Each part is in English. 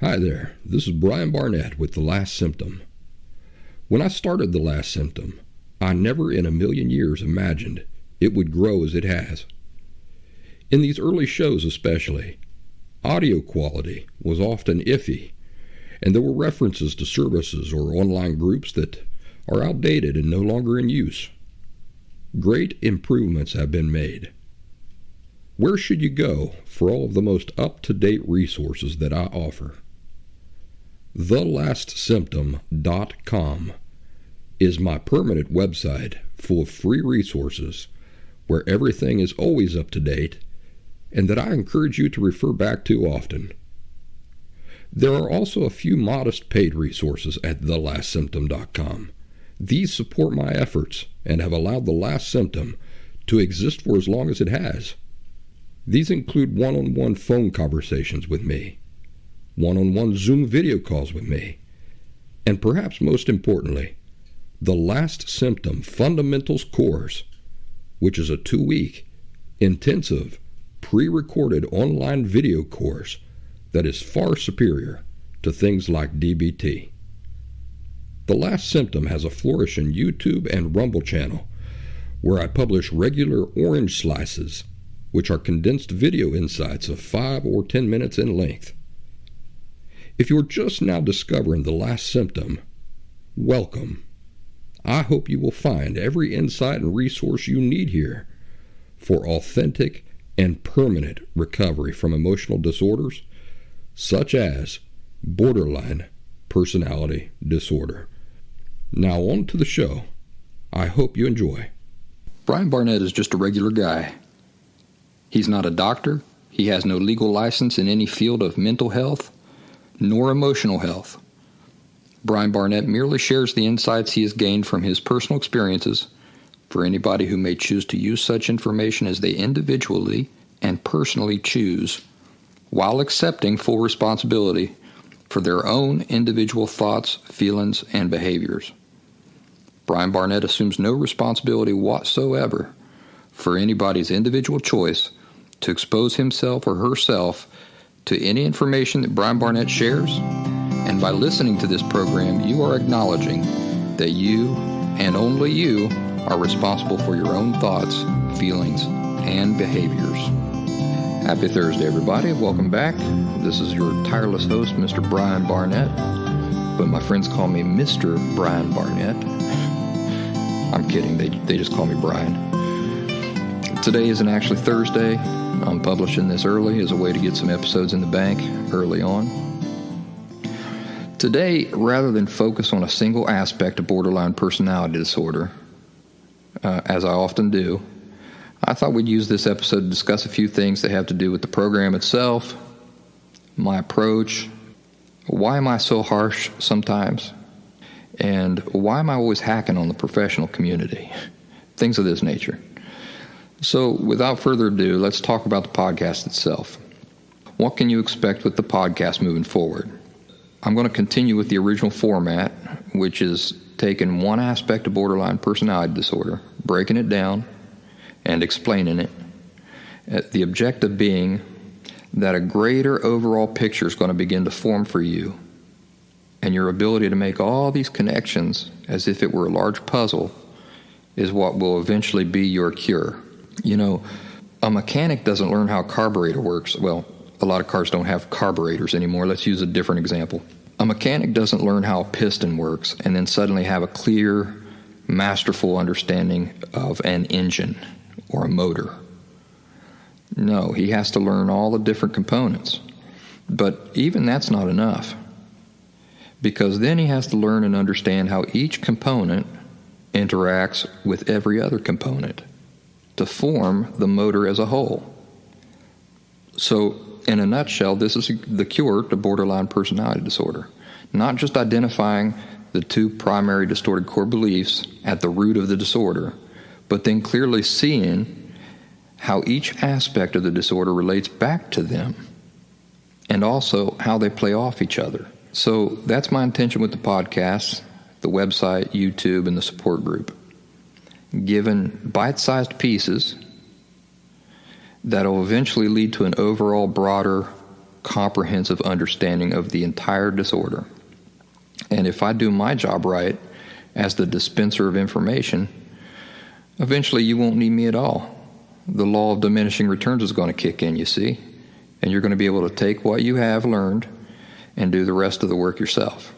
Hi there, this is Brian Barnett with The Last Symptom. When I started The Last Symptom, I never in a million years imagined it would grow as it has. In these early shows especially, audio quality was often iffy, and there were references to services or online groups that are outdated and no longer in use. Great improvements have been made. Where should you go for all of the most up-to-date resources that I offer? TheLastSymptom.com is my permanent website full of free resources where everything is always up to date and that I encourage you to refer back to often. There are also a few modest paid resources at TheLastSymptom.com. These support my efforts and have allowed The Last Symptom to exist for as long as it has. These include one-on-one phone conversations with me, one-on-one Zoom video calls with me, and perhaps most importantly, the Last Symptom Fundamentals course, which is a 2-week, intensive, pre-recorded online video course that is far superior to things like DBT. The Last Symptom has a flourishing YouTube and Rumble channel where I publish regular orange slices, which are condensed video insights of 5 or 10 minutes in length. If you're just now discovering The Last Symptom, welcome. I hope you will find every insight and resource you need here for authentic and permanent recovery from emotional disorders such as borderline personality disorder. Now on to the show. I hope you enjoy. Brian Barnett is just a regular guy. He's not a doctor. He has no legal license in any field of mental health nor emotional health. Brian Barnett merely shares the insights he has gained from his personal experiences for anybody who may choose to use such information as they individually and personally choose, while accepting full responsibility for their own individual thoughts, feelings, and behaviors. Brian Barnett assumes no responsibility whatsoever for anybody's individual choice to expose himself or herself to any information that Brian Barnett shares, and by listening to this program, you are acknowledging that you, and only you, are responsible for your own thoughts, feelings, and behaviors. Happy Thursday, everybody. Welcome back. This is your tireless host, Mr. Brian Barnett, but my friends call me Mr. Brian Barnett. I'm kidding. They just call me Brian. Today isn't actually Thursday. I'm publishing this early as a way to get some episodes in the bank early on. Today, rather than focus on a single aspect of borderline personality disorder, as I often do, I thought we'd use this episode to discuss a few things that have to do with the program itself, my approach, why am I so harsh sometimes, and why am I always hacking on the professional community, things of this nature. So, without further ado, let's talk about the podcast itself. What can you expect with the podcast moving forward? I'm going to continue with the original format, which is taking one aspect of borderline personality disorder, breaking it down, and explaining it. The objective being that a greater overall picture is going to begin to form for you, and your ability to make all these connections as if it were a large puzzle is what will eventually be your cure. You know, a mechanic doesn't learn how a carburetor works. Well, a lot of cars don't have carburetors anymore. Let's use a different example. A mechanic doesn't learn how a piston works and then suddenly have a clear, masterful understanding of an engine or a motor. No, he has to learn all the different components. But even that's not enough, because then he has to learn and understand how each component interacts with every other component to form the motor as a whole. So, in a nutshell, this is the cure to borderline personality disorder. Not just identifying the two primary distorted core beliefs at the root of the disorder, but then clearly seeing how each aspect of the disorder relates back to them, and also how they play off each other. So that's my intention with the podcast, the website, YouTube, and the support group. Given bite-sized pieces that will eventually lead to an overall broader comprehensive understanding of the entire disorder. And if I do my job right as the dispenser of information, eventually you won't need me at all. The law of diminishing returns is going to kick in, you see, and you're going to be able to take what you have learned and do the rest of the work yourself.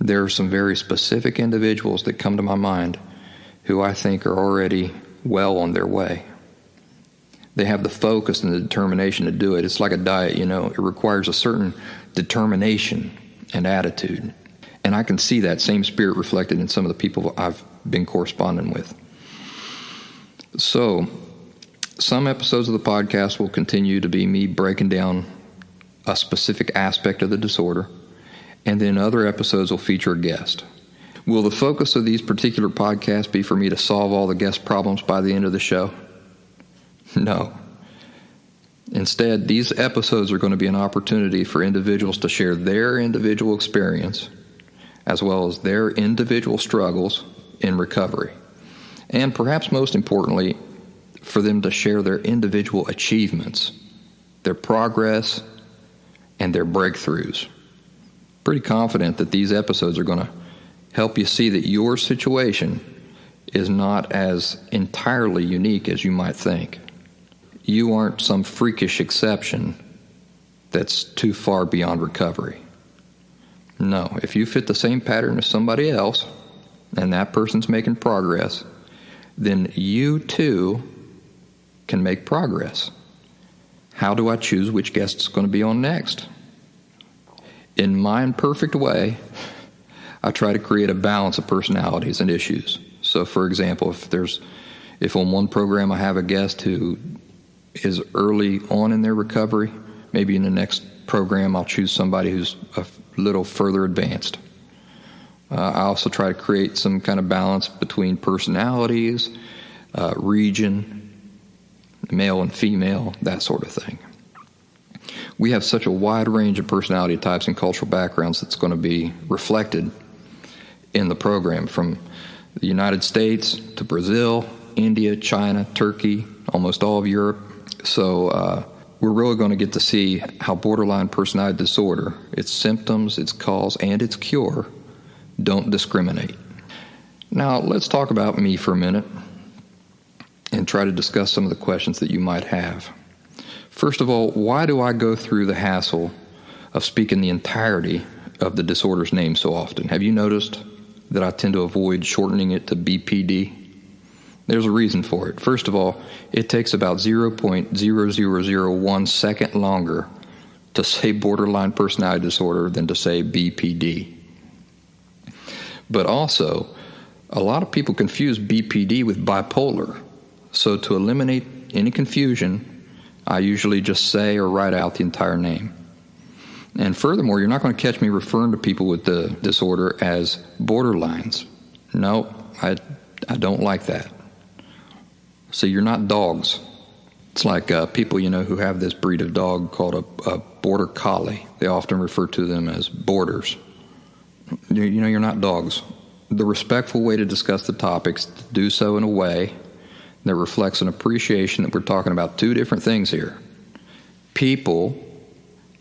There are some very specific individuals that come to my mind who I think are already well on their way. They have the focus and the determination to do it. It's like a diet, it requires a certain determination and attitude. And I can see that same spirit reflected in some of the people I've been corresponding with. So, some episodes of the podcast will continue to be me breaking down a specific aspect of the disorder, and then other episodes will feature a guest. Will the focus of these particular podcasts be for me to solve all the guest problems by the end of the show? No. Instead, these episodes are going to be an opportunity for individuals to share their individual experience as well as their individual struggles in recovery. And perhaps most importantly, for them to share their individual achievements, their progress, and their breakthroughs. Pretty confident that these episodes are going to help you see that your situation is not as entirely unique as you might think. You aren't some freakish exception that's too far beyond recovery. No, if you fit the same pattern as somebody else, and that person's making progress, then you too can make progress. How do I choose which guest is going to be on next? In my imperfect way, I try to create a balance of personalities and issues. So, for example, if on one program I have a guest who is early on in their recovery, maybe in the next program I'll choose somebody who's a little further advanced. I also try to create some kind of balance between personalities, region, male and female, that sort of thing. We have such a wide range of personality types and cultural backgrounds that's going to be reflected in the program, from the United States to Brazil, India, China, Turkey, almost all of Europe. So we're really going to get to see how borderline personality disorder, its symptoms, its cause, and its cure don't discriminate. Now, let's talk about me for a minute and try to discuss some of the questions that you might have. First of all, why do I go through the hassle of speaking the entirety of the disorder's name so often? Have you noticed that I tend to avoid shortening it to BPD? There's a reason for it. First of all, it takes about 0.0001 second longer to say borderline personality disorder than to say BPD. But also, a lot of people confuse BPD with bipolar. So to eliminate any confusion, I usually just say or write out the entire name. And furthermore, you're not going to catch me referring to people with the disorder as borderlines. No, I don't like that. So you're not dogs. It's like people, who have this breed of dog called a border collie. They often refer to them as borders. You're not dogs. The respectful way to discuss the topics, to do so in a way that reflects an appreciation that we're talking about two different things here: people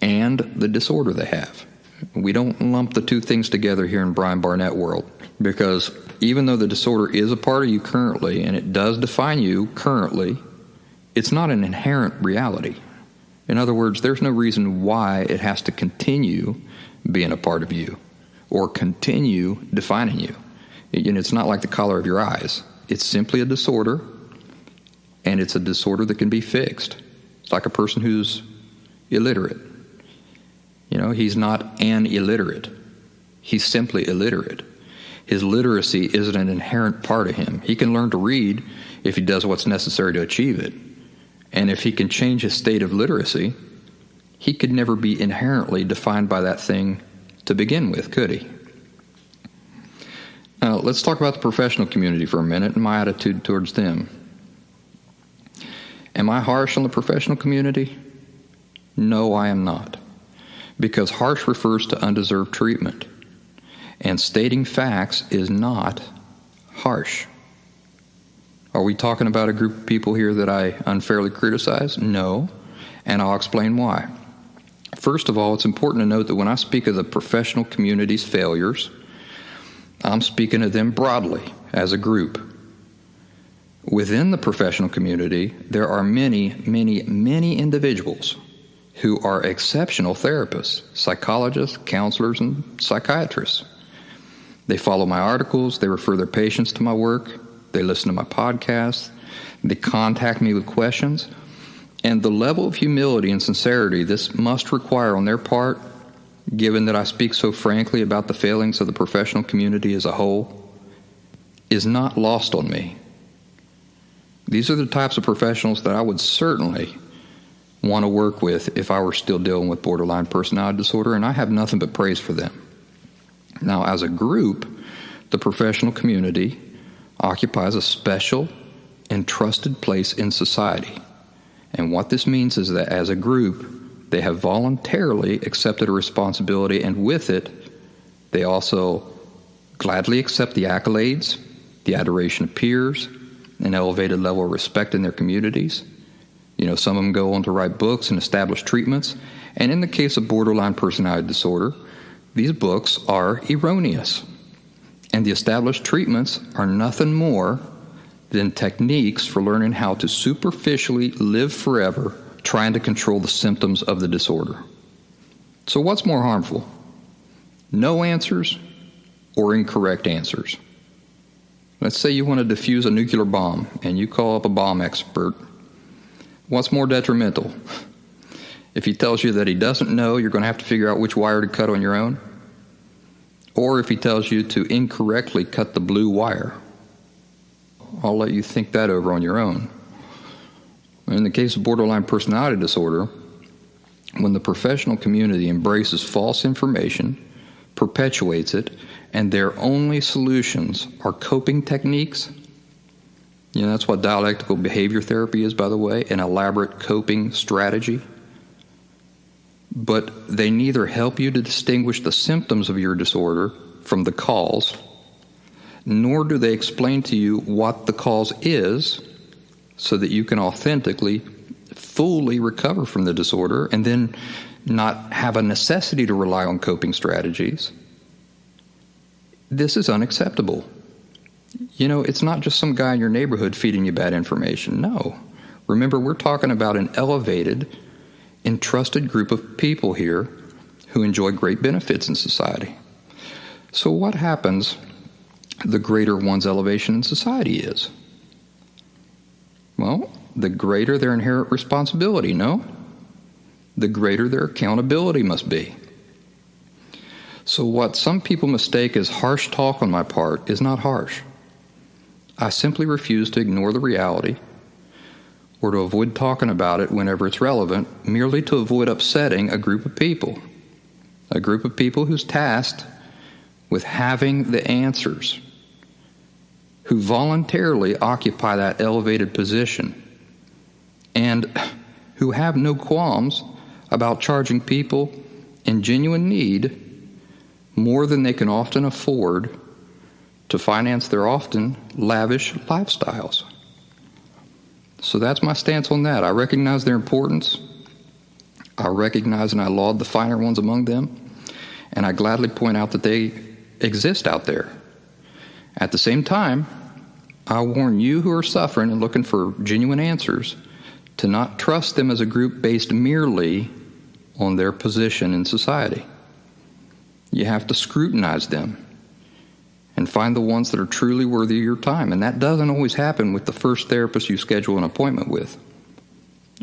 and the disorder they have. We don't lump the two things together here in Brian Barnett world, because even though the disorder is a part of you currently and it does define you currently, it's not an inherent reality. In other words, there's no reason why it has to continue being a part of you or continue defining you. It's not like the color of your eyes. It's simply a disorder, and it's a disorder that can be fixed. It's like a person who's illiterate. He's not an illiterate. He's simply illiterate. His literacy isn't an inherent part of him. He can learn to read if he does what's necessary to achieve it. And if he can change his state of literacy, he could never be inherently defined by that thing to begin with, could he? Now, let's talk about the professional community for a minute and my attitude towards them. Am I harsh on the professional community? No, I am not. Because harsh refers to undeserved treatment. And stating facts is not harsh. Are we talking about a group of people here that I unfairly criticize? No, and I'll explain why. First of all, it's important to note that when I speak of the professional community's failures, I'm speaking of them broadly as a group. Within the professional community, there are many, many, many individuals who are exceptional therapists, psychologists, counselors, and psychiatrists. They follow my articles, they refer their patients to my work, they listen to my podcasts, they contact me with questions, and the level of humility and sincerity this must require on their part, given that I speak so frankly about the failings of the professional community as a whole, is not lost on me. These are the types of professionals that I would certainly want to work with if I were still dealing with borderline personality disorder, and I have nothing but praise for them. Now, as a group, the professional community occupies a special and trusted place in society. And what this means is that as a group, they have voluntarily accepted a responsibility, and with it, they also gladly accept the accolades, the adoration of peers, an elevated level of respect in their communities. Some of them go on to write books and establish treatments. And in the case of borderline personality disorder, these books are erroneous. And the established treatments are nothing more than techniques for learning how to superficially live forever, trying to control the symptoms of the disorder. So what's more harmful? No answers or incorrect answers? Let's say you want to defuse a nuclear bomb and you call up a bomb expert. What's more detrimental? If he tells you that he doesn't know, you're going to have to figure out which wire to cut on your own? Or if he tells you to incorrectly cut the blue wire? I'll let you think that over on your own. In the case of borderline personality disorder, when the professional community embraces false information, perpetuates it, and their only solutions are coping techniques, that's what dialectical behavior therapy is, by the way, an elaborate coping strategy. But they neither help you to distinguish the symptoms of your disorder from the cause, nor do they explain to you what the cause is so that you can authentically, fully recover from the disorder and then not have a necessity to rely on coping strategies. This is unacceptable. It's not just some guy in your neighborhood feeding you bad information. No. Remember, we're talking about an elevated, entrusted group of people here who enjoy great benefits in society. So what happens the greater one's elevation in society is? Well, the greater their inherent responsibility, no? The greater their accountability must be. So what some people mistake as harsh talk on my part is not harsh. I simply refuse to ignore the reality or to avoid talking about it whenever it's relevant, merely to avoid upsetting a group of people who's tasked with having the answers, who voluntarily occupy that elevated position, and who have no qualms about charging people in genuine need more than they can often afford to finance their often lavish lifestyles. So that's my stance on that. I recognize their importance. I recognize and I laud the finer ones among them. And I gladly point out that they exist out there. At the same time, I warn you who are suffering and looking for genuine answers to not trust them as a group based merely on their position in society. You have to scrutinize them and find the ones that are truly worthy of your time. And that doesn't always happen with the first therapist you schedule an appointment with,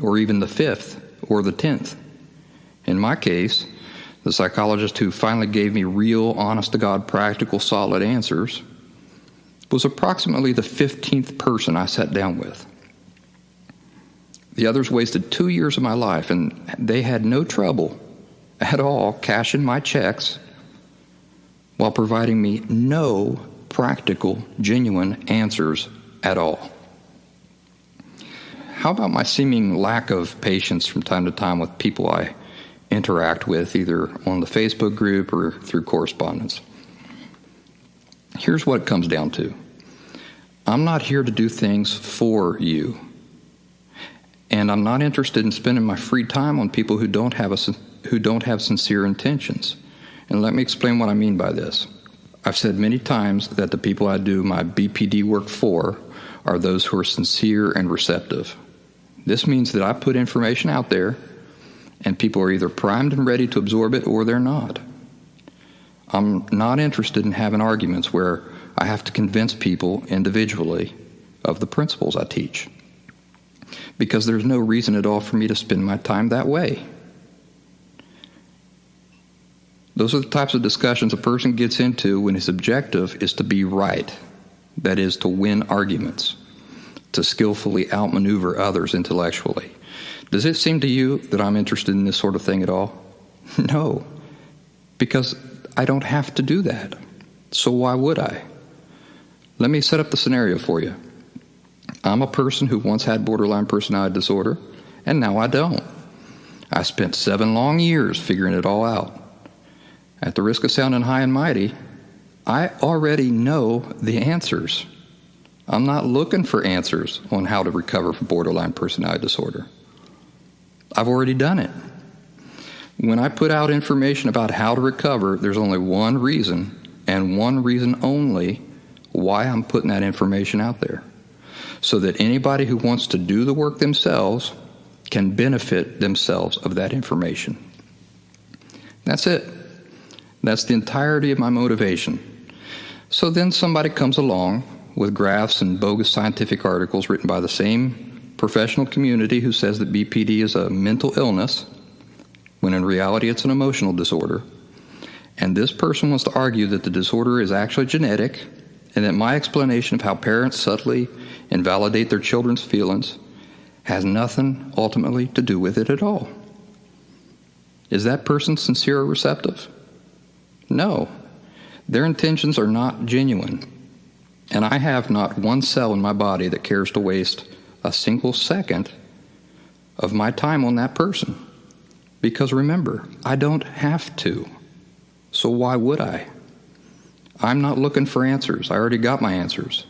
or even the 5th or the 10th. In my case, the psychologist who finally gave me real, honest-to-God, practical, solid answers was approximately the 15th person I sat down with. The others wasted 2 years of my life, and they had no trouble at all cashing my checks while providing me no practical, genuine answers at all. How about my seeming lack of patience from time to time with people I interact with, either on the Facebook group or through correspondence? Here's what it comes down to. I'm not here to do things for you. And I'm not interested in spending my free time on people who don't have a who don't have sincere intentions. And let me explain what I mean by this. I've said many times that the people I do my BPD work for are those who are sincere and receptive. This means that I put information out there, and people are either primed and ready to absorb it or they're not. I'm not interested in having arguments where I have to convince people individually of the principles I teach, because there's no reason at all for me to spend my time that way. Those are the types of discussions a person gets into when his objective is to be right, that is, to win arguments, to skillfully outmaneuver others intellectually. Does it seem to you that I'm interested in this sort of thing at all? No, because I don't have to do that. So why would I? Let me set up the scenario for you. I'm a person who once had borderline personality disorder, and now I don't. I spent 7 long years figuring it all out. At the risk of sounding high and mighty, I already know the answers. I'm not looking for answers on how to recover from borderline personality disorder. I've already done it. When I put out information about how to recover, there's only one reason, and one reason only, why I'm putting that information out there. So that anybody who wants to do the work themselves can benefit themselves of that information. That's it. That's the entirety of my motivation. So then somebody comes along with graphs and bogus scientific articles written by the same professional community who says that BPD is a mental illness, when in reality it's an emotional disorder. And this person wants to argue that the disorder is actually genetic, and that my explanation of how parents subtly invalidate their children's feelings has nothing ultimately to do with it at all. Is that person sincere or receptive? No. Their intentions are not genuine. And I have not one cell in my body that cares to waste a single second of my time on that person. Because remember, I don't have to. So why would I? I'm not looking for answers. I already got my answers.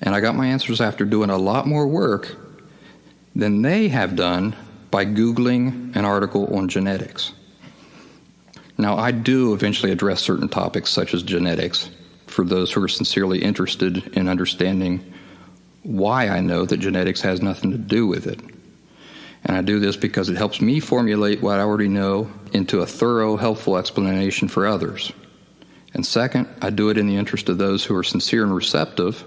And I got my answers after doing a lot more work than they have done by Googling an article on genetics. Now, I do eventually address certain topics such as genetics for those who are sincerely interested in understanding why I know that genetics has nothing to do with it. And I do this because it helps me formulate what I already know into a thorough, helpful explanation for others. And second, I do it in the interest of those who are sincere and receptive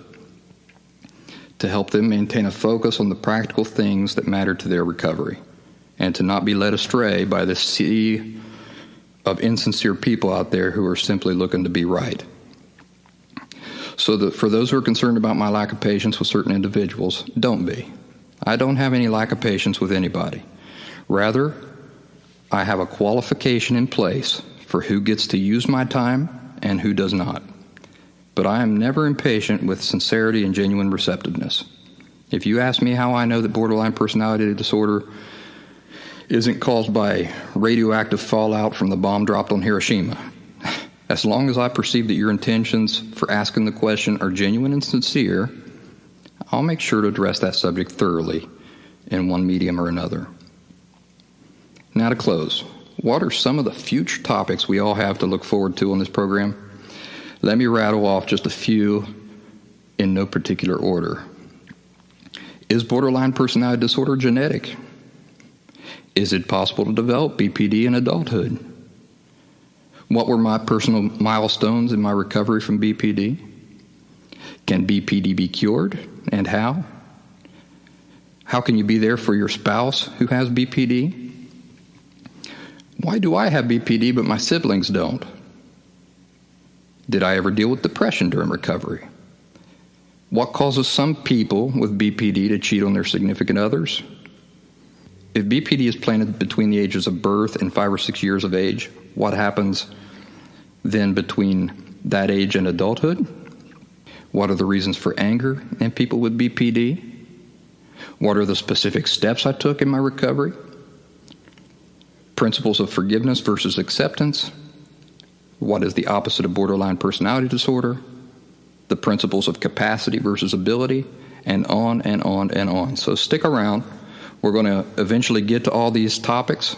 to help them maintain a focus on the practical things that matter to their recovery and to not be led astray by the sea of insincere people out there who are simply looking to be right. So that for those who are concerned about my lack of patience with certain individuals, don't be. I don't have any lack of patience with anybody. Rather, I have a qualification in place for who gets to use my time and who does not. But I am never impatient with sincerity and genuine receptiveness. If you ask me how I know that borderline personality disorder isn't caused by radioactive fallout from the bomb dropped on Hiroshima, as long as I perceive that your intentions for asking the question are genuine and sincere, I'll make sure to address that subject thoroughly in one medium or another. Now to close, what are some of the future topics we all have to look forward to on this program? Let me rattle off just a few in no particular order. Is borderline personality disorder genetic? Is it possible to develop BPD in adulthood? What were my personal milestones in my recovery from BPD? Can BPD be cured, and how? How can you be there for your spouse who has BPD? Why do I have BPD but my siblings don't? Did I ever deal with depression during recovery? What causes some people with BPD to cheat on their significant others? If BPD is planted between the ages of birth and 5 or 6 years of age, what happens then between that age and adulthood? What are the reasons for anger in people with BPD? What are the specific steps I took in my recovery? Principles of forgiveness versus acceptance. What is the opposite of borderline personality disorder? The principles of capacity versus ability, and on and on and on. So stick around. We're going to eventually get to all these topics,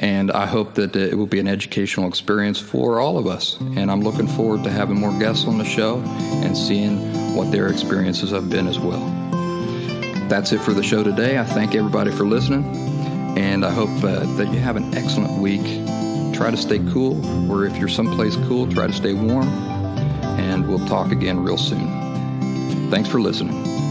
And I hope that it will be an educational experience for all of us. And I'm looking forward to having more guests on the show and seeing what their experiences have been as well. That's it for the show today. I thank everybody for listening, and I hope that you have an excellent week. Try to stay cool, or if you're someplace cool, try to stay warm, and we'll talk again real soon. Thanks for listening.